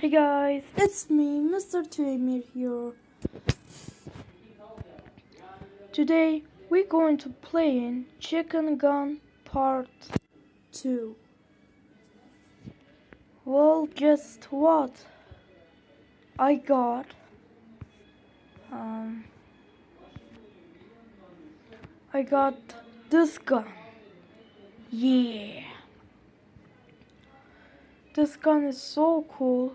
Hey guys, it's me, Mr. Emir here. Today we're going to play in Chicken Gun Part 2. Well, guess what? I got this gun. Yeah. This gun is so cool.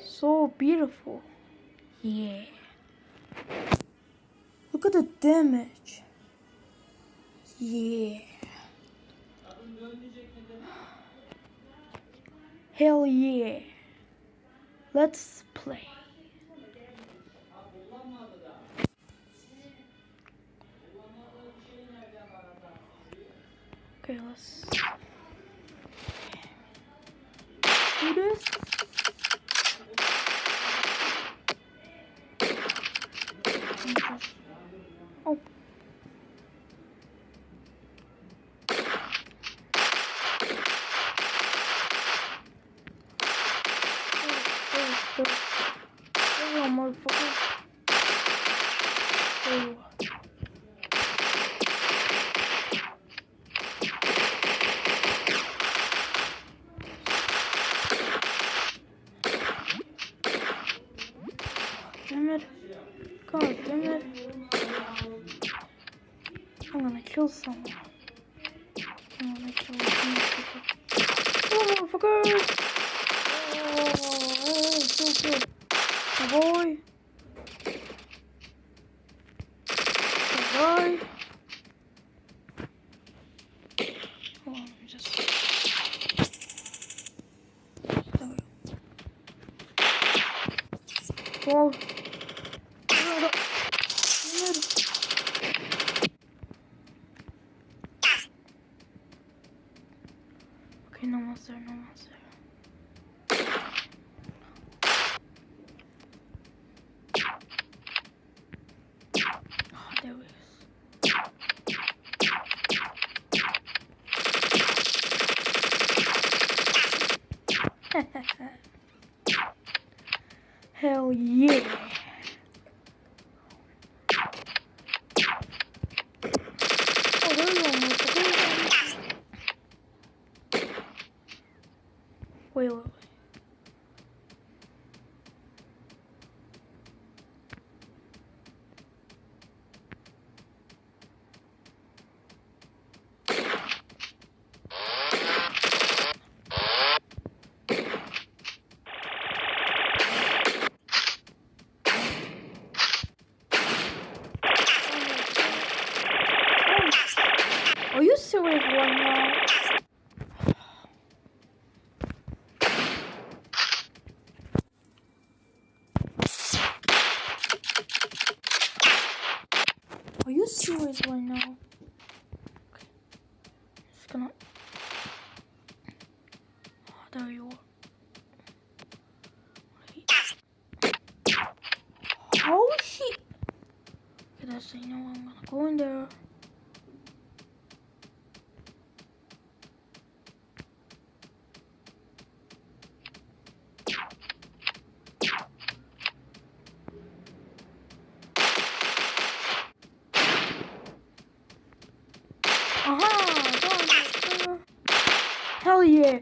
So beautiful. Yeah. Look at the damage. Yeah. Hell yeah. Let's play. Okay, let's do this. Oh. Oh, motherfucker. Oh. Damn it. God damn it. I'm gonna kill someone. I'm gonna kill someone. Oh, motherfucker! Oh, so good. Oh, boy. Oh, boy. Hold on, let me just... There we go. Whoa. Okay, no one's there, no one's there. Oh, there we go. Hell yeah. Oh, there you go. Wait. Are you serious right now? Are you serious right now? Okay. Just gonna... Oh, there you are. Oh shit! Okay, that's it. You know what? I'm gonna go in there. Aha! Hell yeah!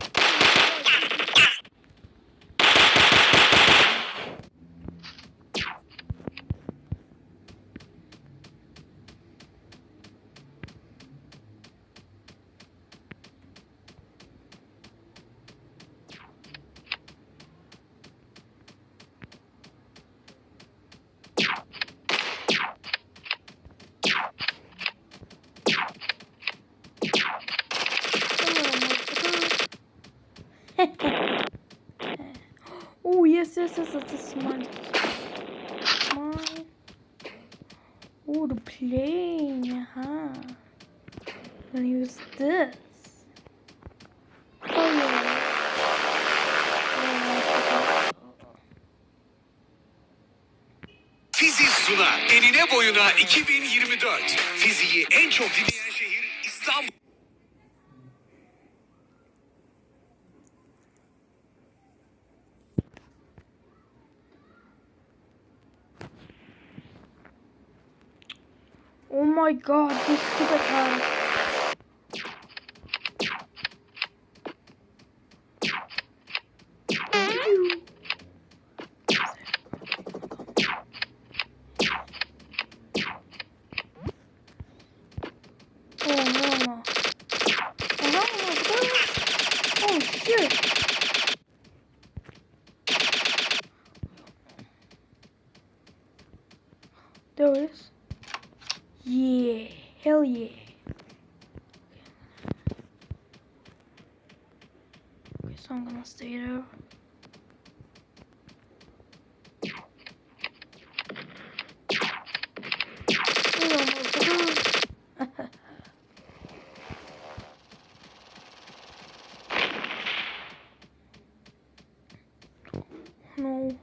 Oh yes, that's mine. Mine. Oh, the plane, huh? Gonna use this. Oh yeah. Fizi Suna enine boyuna 2024. Fizi'yi en çok dinleyen şehir İstanbul. my god, this stupid guy. Oh, hell no. Oh, shit. There it is. Yeah, hell yeah. Okay, so I'm gonna stay there. No.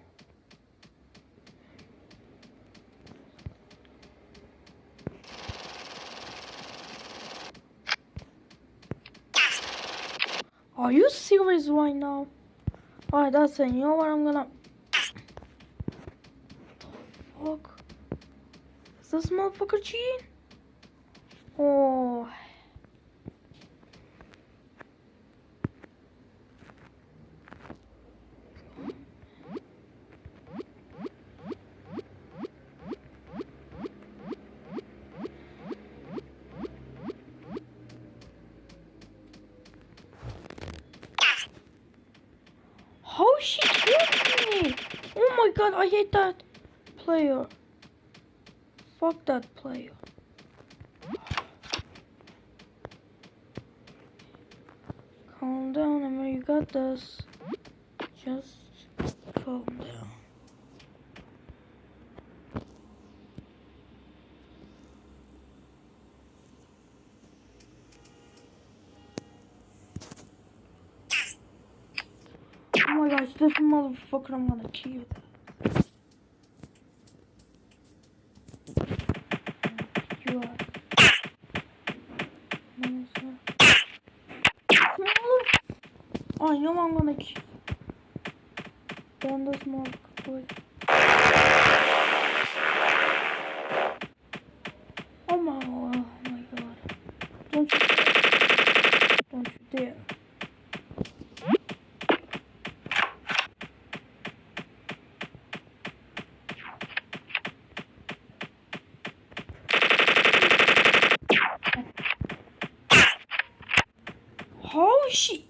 Are you serious right now? Alright, that's it. You know what I'm gonna... What the fuck? Is this motherfucker cheating? Oh. How is she killing me? Oh my god, I hate that player. Fuck that player. Calm down, Emir, you got this. Just calm down. Oh my gosh, this motherfucker, I'm gonna kill that. You are. Oh, I know I'm gonna kill. Down this motherfucker. Oh my god. Don't you dare. Don't you dare. How is she?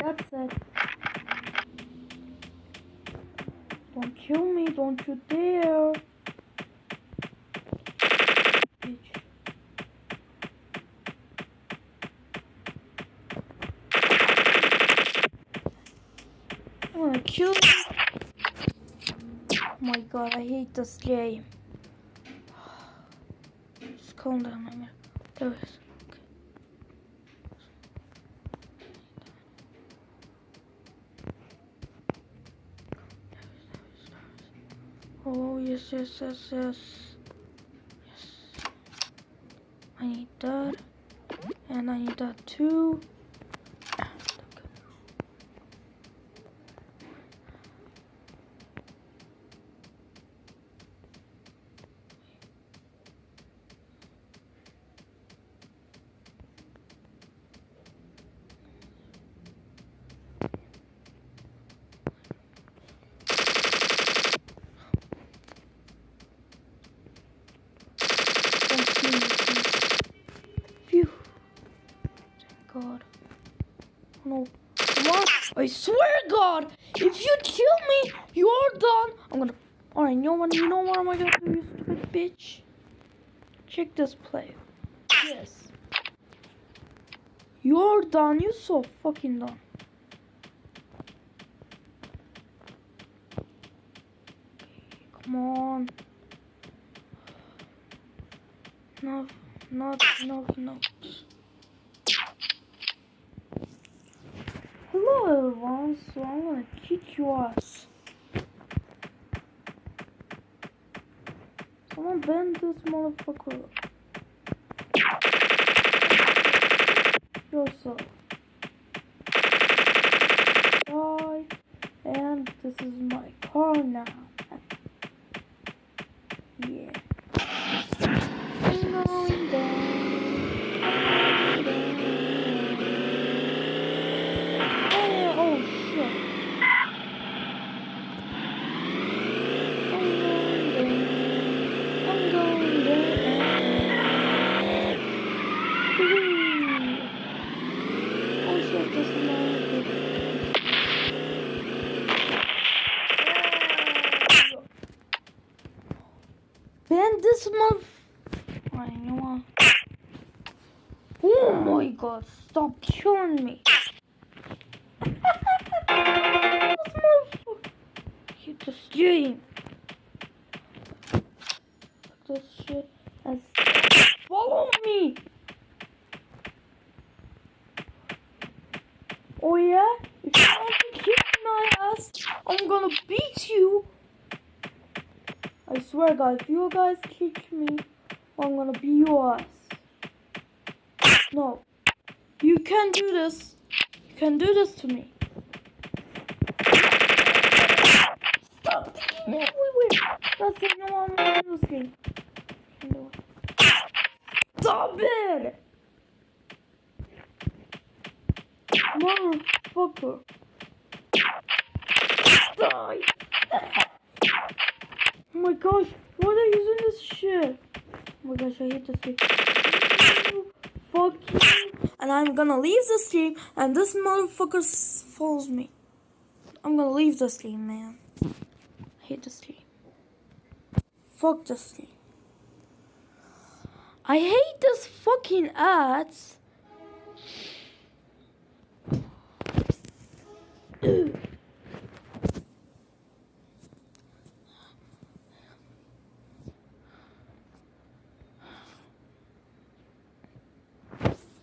That's it. Don't kill me, don't you dare. Bitch. I'm gonna kill you. Oh my god, I hate this game. Just calm down, Emir. There it is. Oh, yes. Yes. I need that. And I need that too. Phew. Thank God. No. Come on. I swear to God, if you kill me, you're done. I'm gonna... Alright, you know what am I gonna do, you stupid bitch? Check this play. Yes. You're done. You're so fucking done. Come on. No. Hello everyone, so I'm gonna kick your ass. Someone bend this motherfucker up. Yourself. Die. And this is my car now. Yeah. god, stop killing me. This motherfucker. Hit the stream. This shit and follow me. Oh yeah? If you want to kick my ass, I'm gonna beat you. I swear guys, if you guys kick me, I'm gonna beat your ass. No. You can't do this. You can do this to me. Stop kicking me everywhere. That's it, no one wants this game. Stop it! Motherfucker. Die! Oh my gosh, why are they using this shit? Oh my gosh, I hate this game. Fuck you. And I'm gonna leave this game, and this motherfucker follows me. I'm gonna leave this game, man. I hate this game. Fuck this game. I hate this fucking ads.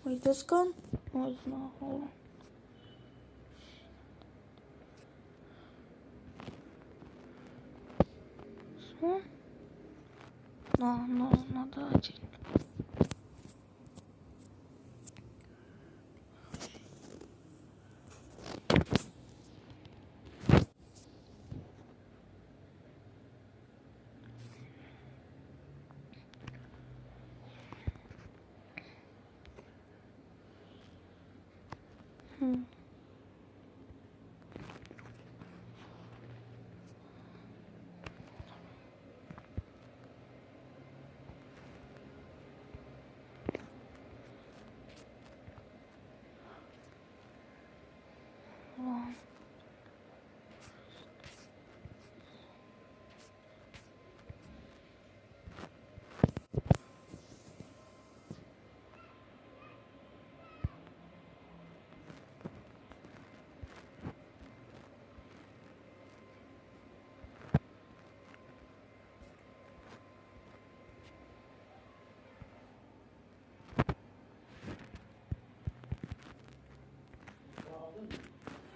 Wait, this gun? No, it's not. Hold on. This one? No, not that.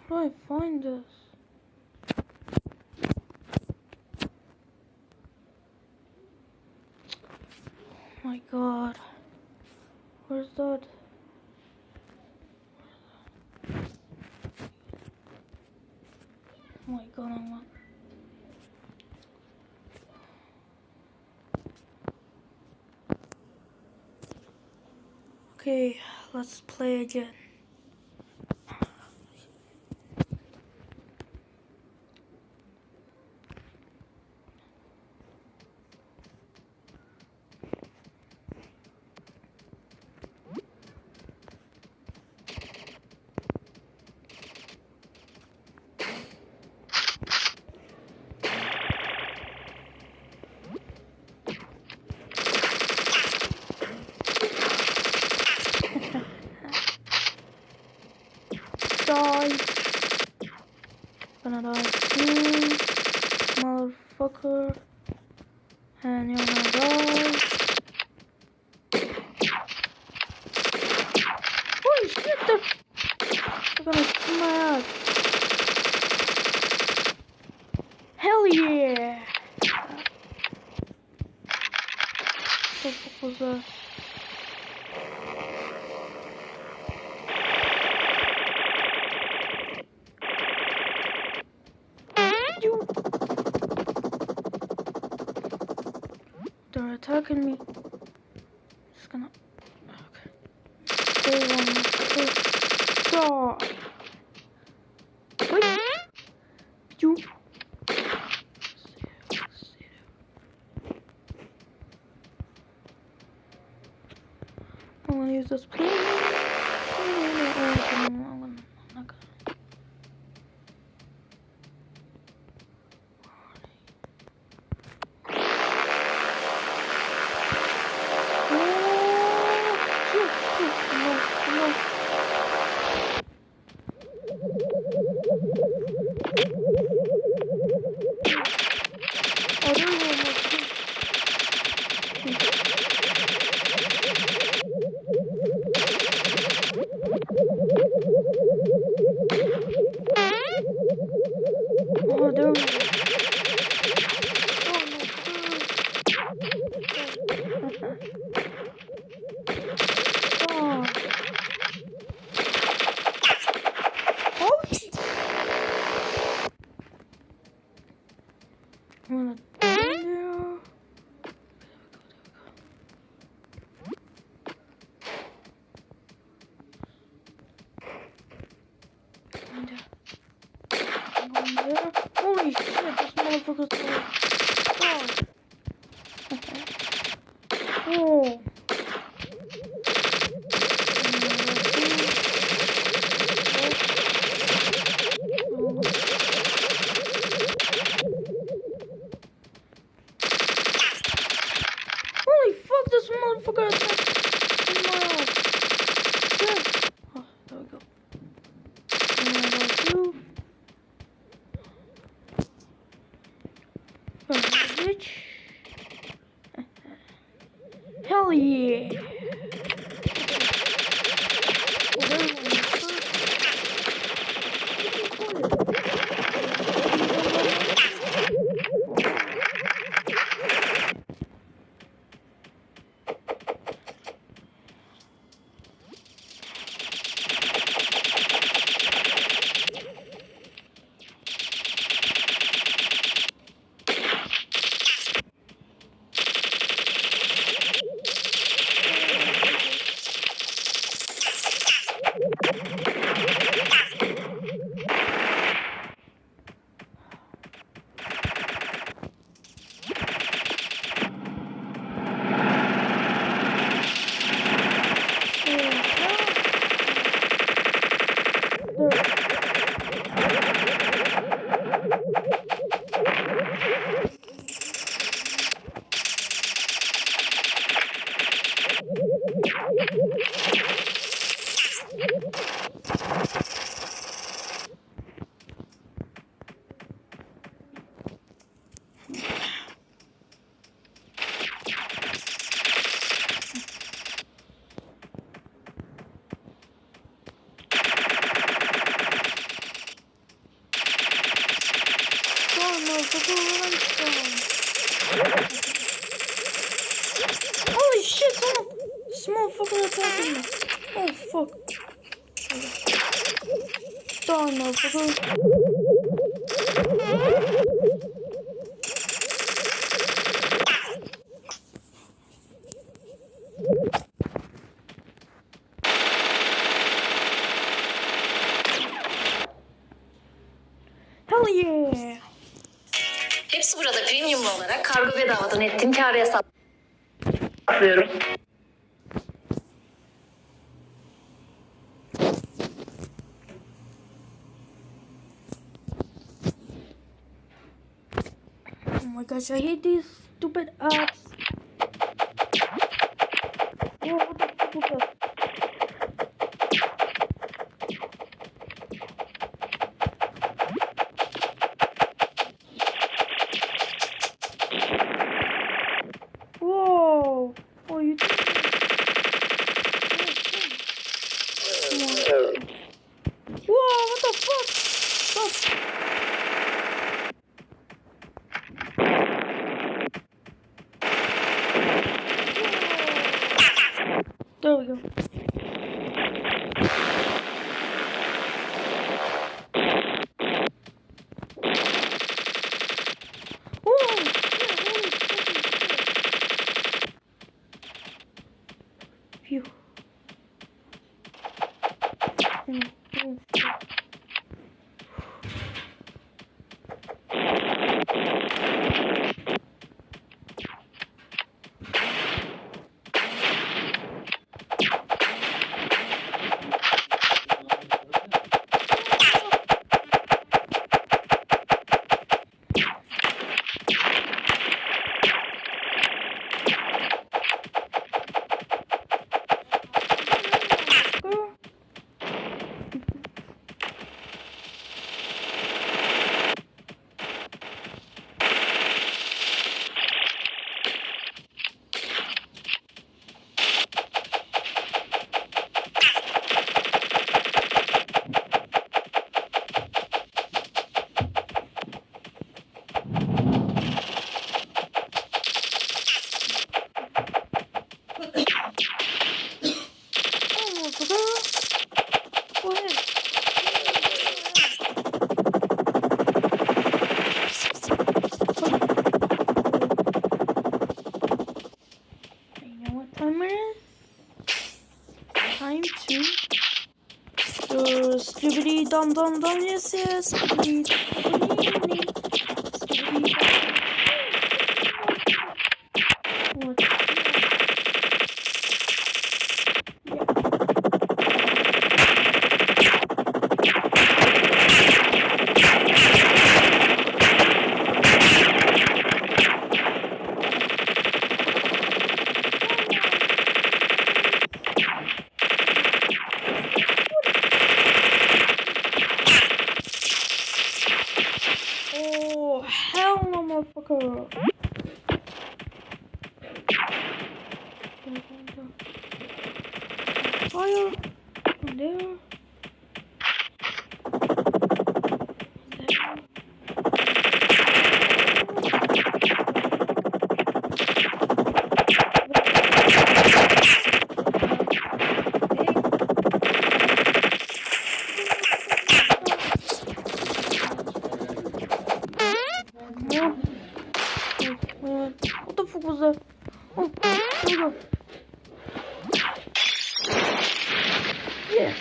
How do I find this? Oh my god. Where's that? Oh my god, I'm not. Okay, let's play again. Die. Gonna die soon, motherfucker. And you're gonna die. Holy shit, they're gonna kill my ass. Hell yeah! What the fuck was that? They're attacking me. Just gonna. Okay. They want to die. Wait. You. I'm gonna use this plane. I'm not gonna. No. Oh, there we go. Oh, there we go. Oh, oh, I'm gonna there. There. Holy shit, this motherfucker's so oh. Holy fuck, this motherfucker attacked in my ass. Shit. Oh, there we go. Two. Bitch. Hell yeah. Holy shit, small fucking attacking me. Oh fuck. Darn motherfucker. Hell yeah. Hepsi burada premiumlu olarak kargo bedavadan ettiğim kârı hesaplıyorum. Oh my gosh, I hate these stupid ads. Oh, what the fuck was that? Whoa! Oh, you did it. Whoa, what the fuck? Stop. There we go. Holy shit, holy fucking shit. Phew. dum dum dum, yes yes. Skibbity skibbity. What? Oh hell no, motherfucker! Fire from there. What the fuck was that? Oh, there we go. Yes.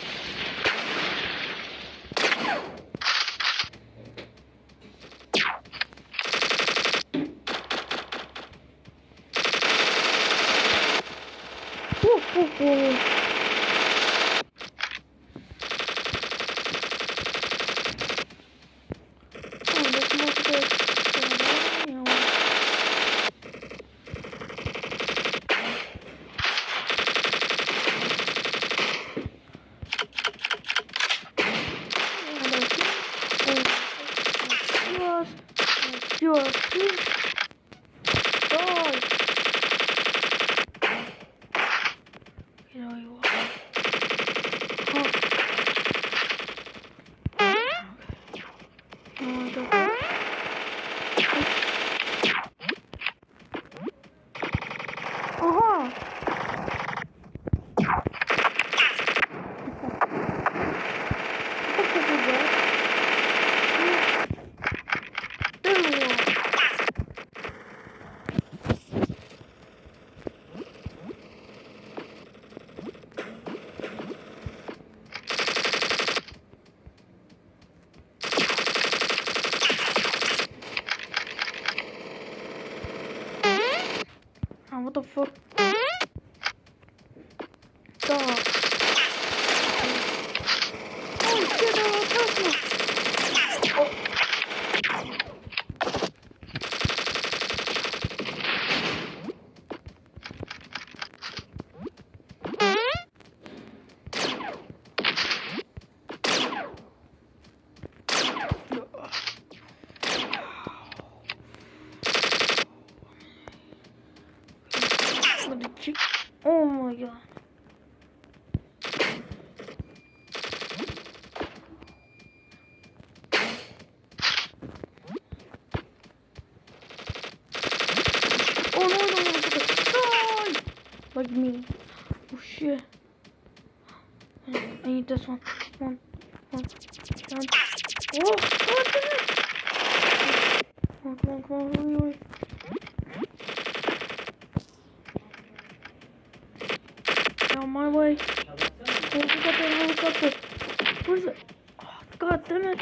Oh. There's more to this. What the fuck? Stop. Oh shit, that was personal. Oh. Oh my god. Oh no, die! Like me. Oh shit. I need this one. One. Down. Oh, god damn it! Come on, hurry. On my way. Oh, we got that helicopter. Where's it? Oh, god damn it.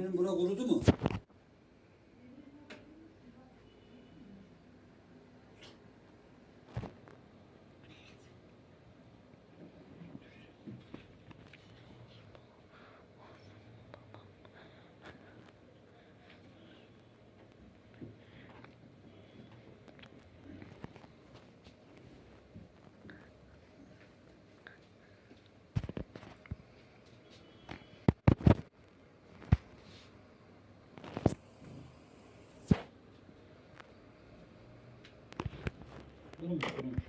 Eminim bura kurudu mu? Kurumuş.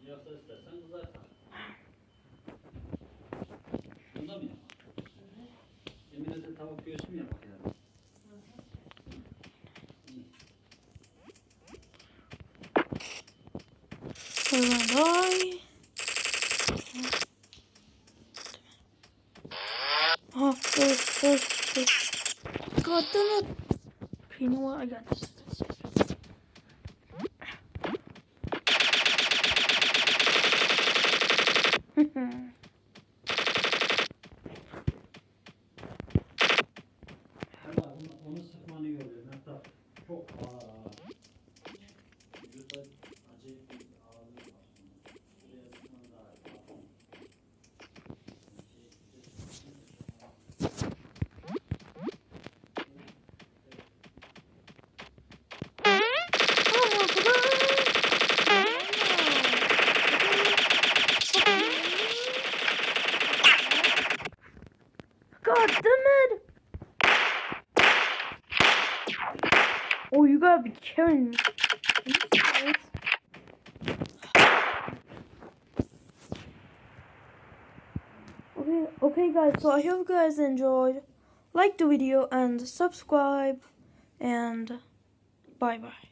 Yoksa istersen kızartan. Bunda mı yapalım? Emine de tavuk göğsü mü yapak yani? Bye. Oh, God damn it. You know what? I got this. Onu sıkmanı görüyorum. Hatta çok vücutta acayip bir ağırlığı var. Buraya sıkman daha iyi. God damn it! Oh, you gotta be kidding me. Okay guys, so I hope you guys enjoyed. Like the video and subscribe, and bye bye.